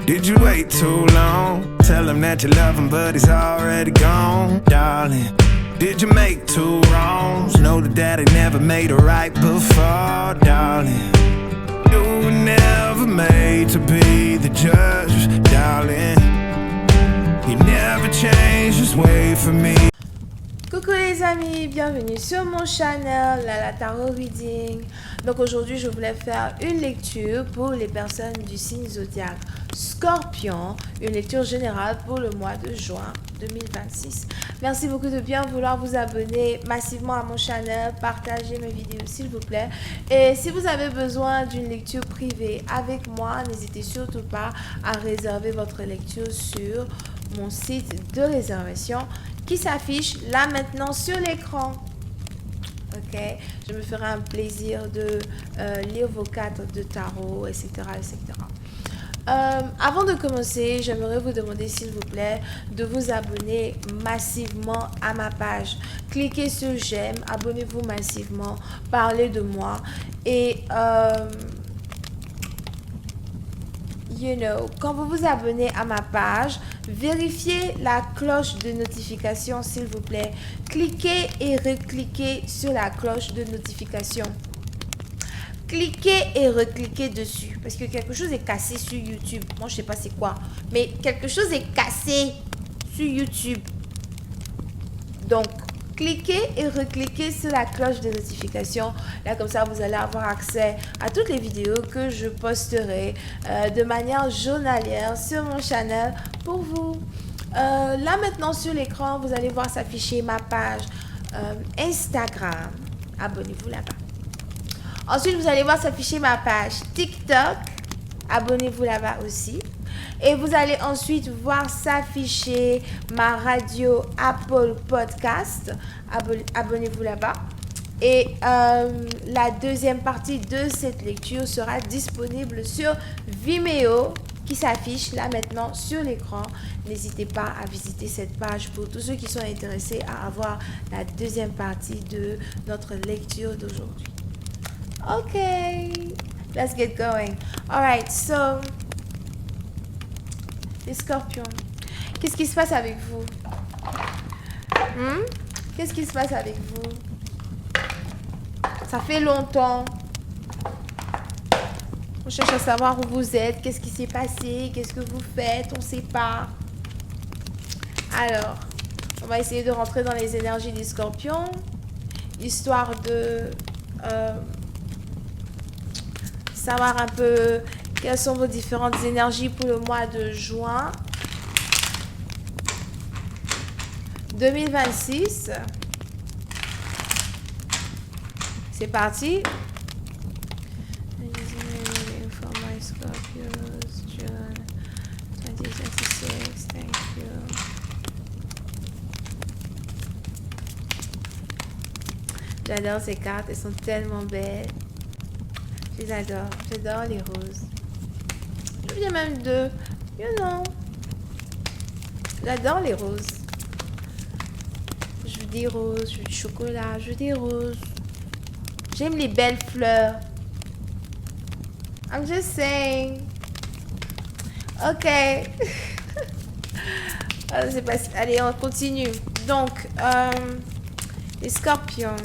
Did you wait too long? Tell him that you love him, but he's already gone, darling. Did you make two wrongs? Know that daddy never made a right before, darling. You were never made to be the judge, darling. You never changed, just wait for me. Coucou les amis, bienvenue sur mon channel Lala Tarot Reading. Donc aujourd'hui je voulais faire une lecture pour les personnes du signe zodiaque Scorpion, une lecture générale pour le mois de juin 2026. Merci beaucoup de bien vouloir vous abonner massivement à mon channel, partager mes vidéos s'il vous plaît. Et si vous avez besoin d'une lecture privée avec moi, n'hésitez surtout pas à réserver votre lecture sur mon site de réservation qui s'affiche là maintenant sur l'écran. Ok, je me ferai un plaisir de lire vos cartes de tarot, etc. etc. Avant de commencer, j'aimerais vous demander s'il vous plaît de vous abonner massivement à ma page. Cliquez sur j'aime, abonnez-vous massivement, parlez de moi et quand vous vous abonnez à ma page, vérifiez la cloche de notification s'il vous plaît. Cliquez et recliquez sur la cloche de notification. Cliquez et recliquez dessus parce que quelque chose est cassé sur YouTube. Moi, je sais pas c'est quoi, mais quelque chose est cassé sur YouTube. Donc, cliquez et recliquez sur la cloche de notification. Là, comme ça, vous allez avoir accès à toutes les vidéos que je posterai de manière journalière sur mon channel pour vous. Là, maintenant, sur l'écran, vous allez voir s'afficher ma page Instagram. Abonnez-vous là-bas. Ensuite, vous allez voir s'afficher ma page TikTok. Abonnez-vous là-bas aussi. Et vous allez ensuite voir s'afficher ma radio Apple Podcast. Abonnez-vous là-bas. Et la deuxième partie de cette lecture sera disponible sur Vimeo qui s'affiche là maintenant sur l'écran. N'hésitez pas à visiter cette page pour tous ceux qui sont intéressés à avoir la deuxième partie de notre lecture d'aujourd'hui. Ok, let's get going. Alright, so... les scorpions, qu'est-ce qui se passe avec vous? Qu'est-ce qui se passe avec vous? Ça fait longtemps. On cherche à savoir où vous êtes, qu'est-ce qui s'est passé, qu'est-ce que vous faites, on ne sait pas. Alors, on va essayer de rentrer dans les énergies des scorpions, histoire de savoir un peu quelles sont vos différentes énergies pour le mois de juin 2026. C'est parti. For my Scorpios, June 2026. Thank you. J'adore ces cartes, elles sont tellement belles. Je les adore, j'adore les roses. Il y a même deux, j'adore les roses. Je veux des roses, je veux du chocolat, je veux des roses. J'aime les belles fleurs. I'm just saying. Ok. Allez, on continue. Donc, les scorpions.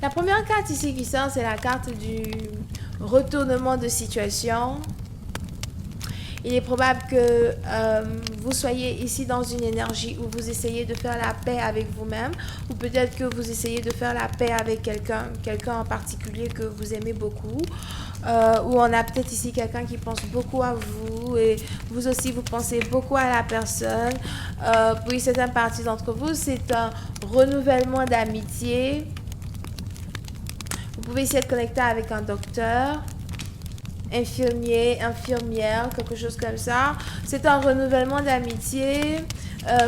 La première carte ici qui sort, c'est la carte du retournement de situation. Il est probable que vous soyez ici dans une énergie où vous essayez de faire la paix avec vous-même, ou peut-être que vous essayez de faire la paix avec quelqu'un en particulier que vous aimez beaucoup, ou on a peut-être ici quelqu'un qui pense beaucoup à vous et vous aussi vous pensez beaucoup à la personne. Pour une certaine partie d'entre vous, c'est un renouvellement d'amitié. Vous pouvez essayer de connecter avec un docteur, infirmier, infirmière, quelque chose comme ça. C'est un renouvellement d'amitié.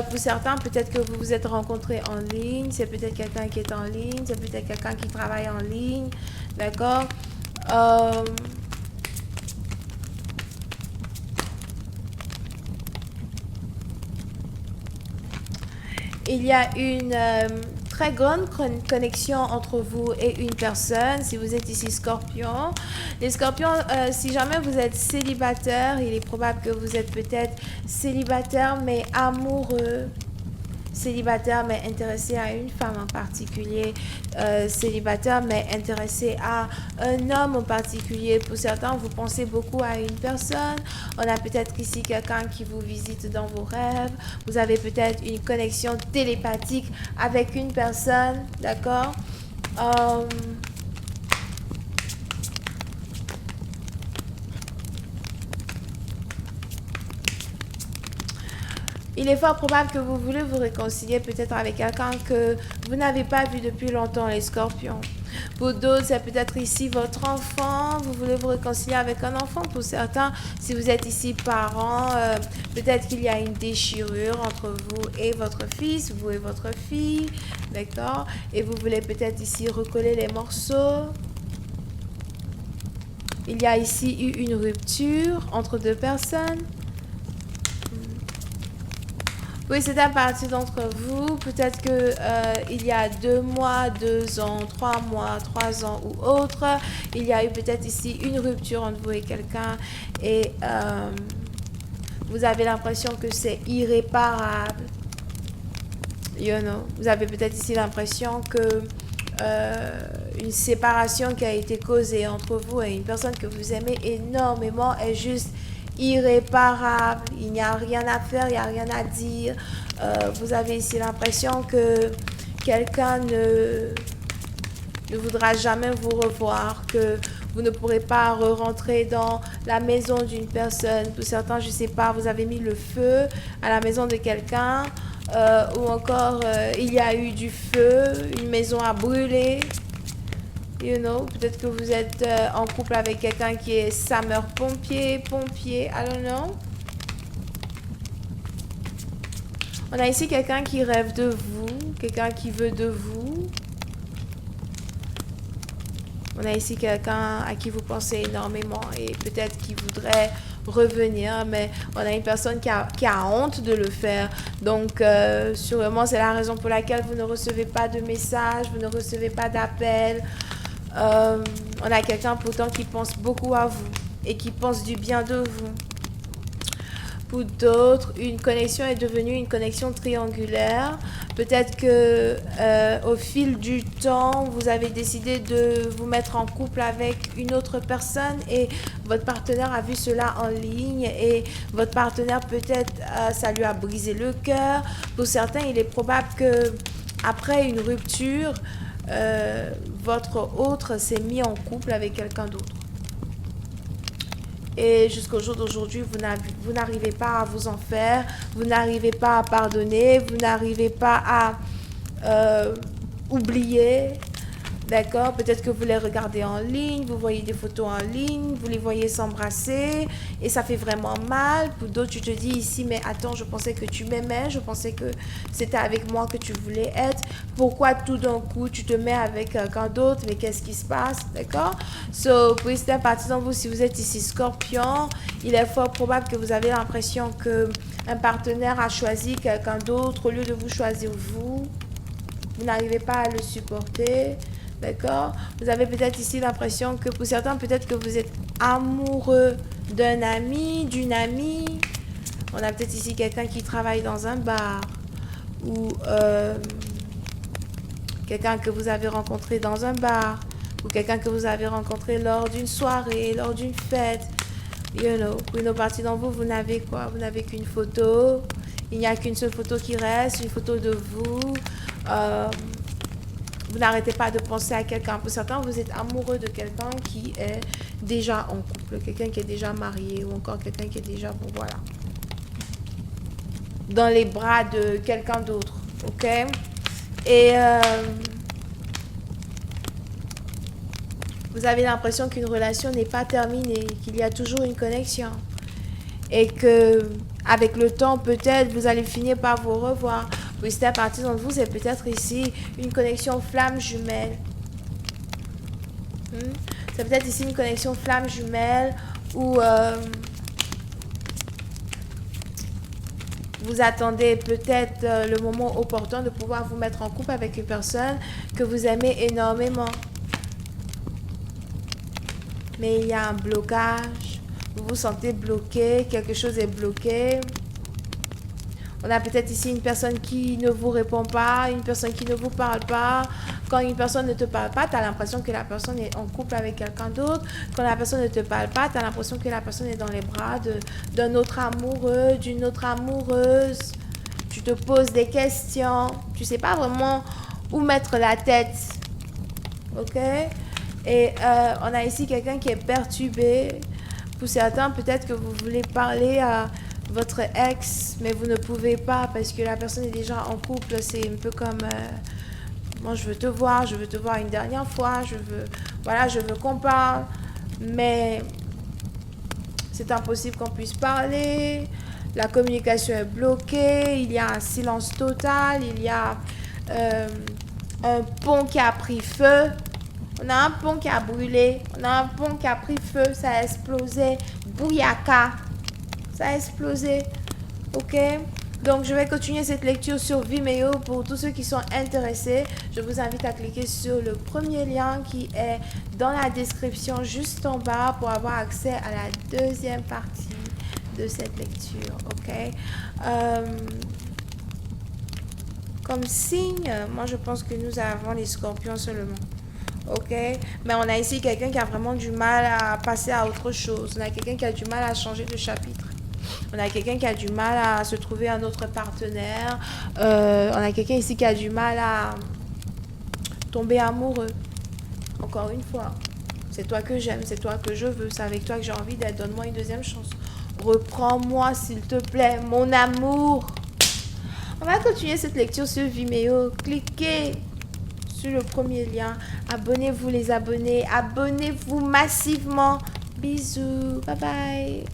Pour certains, peut-être que vous vous êtes rencontrés en ligne. C'est peut-être quelqu'un qui est en ligne. C'est peut-être quelqu'un qui travaille en ligne. D'accord? Il y a une très grande connexion entre vous et une personne. Si vous êtes ici Scorpion, les Scorpions, si jamais vous êtes célibataire, il est probable que vous êtes peut-être célibataire mais amoureux. Célibataire mais intéressé à une femme en particulier, célibataire mais intéressé à un homme en particulier. Pour certains, vous pensez beaucoup à une personne. On a peut-être ici quelqu'un qui vous visite dans vos rêves. Vous avez peut-être une connexion télépathique avec une personne, d'accord? Il est fort probable que vous voulez vous réconcilier peut-être avec quelqu'un que vous n'avez pas vu depuis longtemps, les Scorpions. Pour d'autres, c'est peut-être ici votre enfant. Vous voulez vous réconcilier avec un enfant. Pour certains, si vous êtes ici parents, peut-être qu'il y a une déchirure entre vous et votre fils, vous et votre fille, d'accord? Et vous voulez peut-être ici recoller les morceaux. Il y a ici eu une rupture entre deux personnes. Oui, c'est une partie d'entre vous. Peut-être que il y a 2 mois, 2 ans, 3 mois, 3 ans ou autre, il y a eu peut-être ici une rupture entre vous et quelqu'un et vous avez l'impression que c'est irréparable. You know? Vous avez peut-être ici l'impression que une séparation qui a été causée entre vous et une personne que vous aimez énormément est juste irréparable. Il n'y a rien à faire, il n'y a rien à dire. Vous avez ici l'impression que quelqu'un ne voudra jamais vous revoir, que vous ne pourrez pas rentrer dans la maison d'une personne. Pour certains, je ne sais pas, vous avez mis le feu à la maison de quelqu'un ou encore il y a eu du feu, une maison a brûlé. You know, peut-être que vous êtes en couple avec quelqu'un qui est pompier, I don't know. On a ici quelqu'un qui rêve de vous, quelqu'un qui veut de vous. On a ici quelqu'un à qui vous pensez énormément et peut-être qui voudrait revenir, mais on a une personne qui a honte de le faire. Donc, sûrement, c'est la raison pour laquelle vous ne recevez pas de messages, vous ne recevez pas d'appels. On a quelqu'un pourtant qui pense beaucoup à vous et qui pense du bien de vous. Pour d'autres, une connexion est devenue une connexion triangulaire. Peut-être que au fil du temps, vous avez décidé de vous mettre en couple avec une autre personne et votre partenaire a vu cela en ligne et votre partenaire peut-être ça lui a brisé le cœur. Pour certains, il est probable que après une rupture, votre autre s'est mis en couple avec quelqu'un d'autre. Et jusqu'au jour d'aujourd'hui, vous n'arrivez pas à vous en faire, vous n'arrivez pas à pardonner, vous n'arrivez pas à oublier. D'accord? Peut-être que vous les regardez en ligne, vous voyez des photos en ligne, vous les voyez s'embrasser et ça fait vraiment mal. Pour d'autres, tu te dis ici, mais attends, je pensais que tu m'aimais, je pensais que c'était avec moi que tu voulais être. Pourquoi tout d'un coup, tu te mets avec quelqu'un d'autre, mais qu'est-ce qui se passe? D'accord? So, pour rester partisan, vous, si vous êtes ici Scorpion, il est fort probable que vous avez l'impression qu'un partenaire a choisi quelqu'un d'autre au lieu de vous choisir vous. Vous n'arrivez pas à le supporter. D'accord? Vous avez peut-être ici l'impression que pour certains, peut-être que vous êtes amoureux d'un ami, d'une amie. On a peut-être ici quelqu'un qui travaille dans un bar ou quelqu'un que vous avez rencontré dans un bar ou quelqu'un que vous avez rencontré lors d'une soirée, lors d'une fête. You know, pour une partie d'entre vous, vous n'avez quoi? Vous n'avez qu'une photo. Il n'y a qu'une seule photo qui reste, une photo de vous. Vous n'arrêtez pas de penser à quelqu'un. Pour certains, vous êtes amoureux de quelqu'un qui est déjà en couple, quelqu'un qui est déjà marié ou encore quelqu'un qui est déjà, bon voilà, dans les bras de quelqu'un d'autre, ok? Et vous avez l'impression qu'une relation n'est pas terminée, qu'il y a toujours une connexion et que avec le temps, peut-être, vous allez finir par vous revoir. Oui, c'est à partir d'entre vous, c'est peut-être ici une connexion flamme jumelle. C'est peut-être ici une connexion flamme jumelle où Vous attendez peut-être le moment opportun de pouvoir vous mettre en couple avec une personne que vous aimez énormément. Mais il y a un blocage. Vous vous sentez bloqué, quelque chose est bloqué. On a peut-être ici une personne qui ne vous répond pas, une personne qui ne vous parle pas. Quand une personne ne te parle pas, tu as l'impression que la personne est en couple avec quelqu'un d'autre. Quand la personne ne te parle pas, tu as l'impression que la personne est dans les bras d'un autre amoureux, d'une autre amoureuse. Tu te poses des questions. Tu ne sais pas vraiment où mettre la tête. Ok? Et on a ici quelqu'un qui est perturbé. Pour certains, peut-être que vous voulez parler à votre ex, mais vous ne pouvez pas parce que la personne est déjà en couple. C'est un peu comme moi, je veux te voir une dernière fois, je veux qu'on parle, mais c'est impossible qu'on puisse parler. La communication est bloquée, il y a un silence total, il y a un pont qui a pris feu. On a un pont qui a brûlé, on a un pont qui a pris feu, ça a explosé, bouyaka. Ça a explosé, ok? Donc, je vais continuer cette lecture sur Vimeo. Pour tous ceux qui sont intéressés, je vous invite à cliquer sur le premier lien qui est dans la description juste en bas pour avoir accès à la deuxième partie de cette lecture, ok? Comme signe, moi, je pense que nous avons les scorpions seulement. Ok, mais on a ici quelqu'un qui a vraiment du mal à passer à autre chose. On a quelqu'un qui a du mal à changer de chapitre. On a quelqu'un qui a du mal à se trouver un autre partenaire. On a quelqu'un ici qui a du mal à tomber amoureux. Encore une fois, c'est toi que j'aime, c'est toi que je veux, c'est avec toi que j'ai envie d'être. Donne-moi une deuxième chance. Reprends-moi, s'il te plaît, mon amour. On va continuer cette lecture sur Vimeo. Cliquez sur le premier lien. Abonnez-vous les abonnés. Abonnez-vous massivement. Bisous. Bye bye.